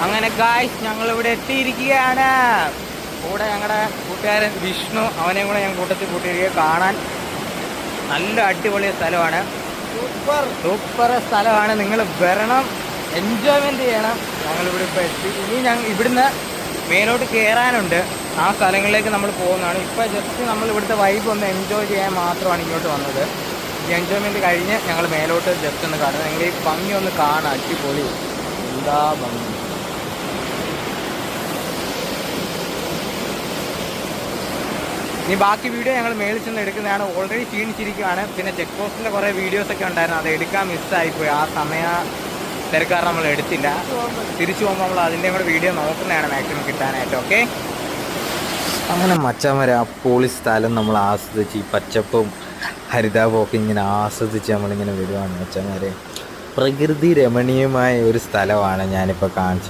അങ്ങനെ ഗായ്സ് ഞങ്ങളിവിടെ എത്തിയിരിക്കുകയാണ്. കൂടെ ഞങ്ങളുടെ കൂട്ടുകാരൻ വിഷ്ണു, അവനെയും കൂടെ ഞാൻ കൂട്ടത്തിൽ കൂട്ടിയിരിക്കുക. കാണാൻ നല്ല അടിപൊളി സ്ഥലമാണ്, സൂപ്പർ സ്ഥലമാണ്. നിങ്ങൾ വരണം, എൻജോയ്മെൻറ്റ് ചെയ്യണം. ഞങ്ങളിവിടെ ഇപ്പോൾ എത്തി. ഇനി ഇവിടുന്ന് മേലോട്ട് കയറാനുണ്ട്. ആ സ്ഥലങ്ങളിലേക്ക് നമ്മൾ പോകുന്നതാണ്. ഇപ്പോൾ ജസ്റ്റ് നമ്മൾ ഇവിടുത്തെ വൈബ് ഒന്ന് എൻജോയ് ചെയ്യാൻ മാത്രമാണ് ഇങ്ങോട്ട് വന്നത്. ഈ എൻജോയ്മെൻറ്റ് കഴിഞ്ഞ് ഞങ്ങൾ മേലോട്ട് ജസ്റ്റ് ഒന്ന് കാണുന്നത്. നിങ്ങൾ ഈ ഭംഗി ഒന്ന് കാണാം, അടിപൊളി, എന്താ ഭംഗി. ഇനി ബാക്കി വീഡിയോ ഞങ്ങൾ മേളിൽ ചെന്ന് എടുക്കുന്നതാണ്. ഓൾറെഡി ക്ഷീണിച്ചിരിക്കുകയാണ്. പിന്നെ ചെക്ക് പോസ്റ്റിൻ്റെ കുറേ വീഡിയോസൊക്കെ ഉണ്ടായിരുന്നു, അത് എടുക്കാൻ മിസ്സായിപ്പോയി. ആ സമയ തിരക്കാരണം നമ്മൾ എടുത്തില്ല. തിരിച്ചു പോകുമ്പോൾ നമ്മൾ അതിൻ്റെയും കൂടെ വീഡിയോ നോക്കുന്നതാണ് മാക്സിമം കിട്ടാനായിട്ട്. ഓക്കെ, അങ്ങനെ മച്ചാന്മാരെ ആ പൊളി സ്ഥലം നമ്മൾ ആസ്വദിച്ച്, ഈ പച്ചപ്പും ഹരിതാപവും ഒക്കെ ഇങ്ങനെ ആസ്വദിച്ച് നമ്മളിങ്ങനെ വരുവാണ് മച്ചാന്മാരെ. പ്രകൃതി രമണീയമായ ഒരു സ്ഥലമാണ് ഞാനിപ്പോൾ കാണിച്ചത്.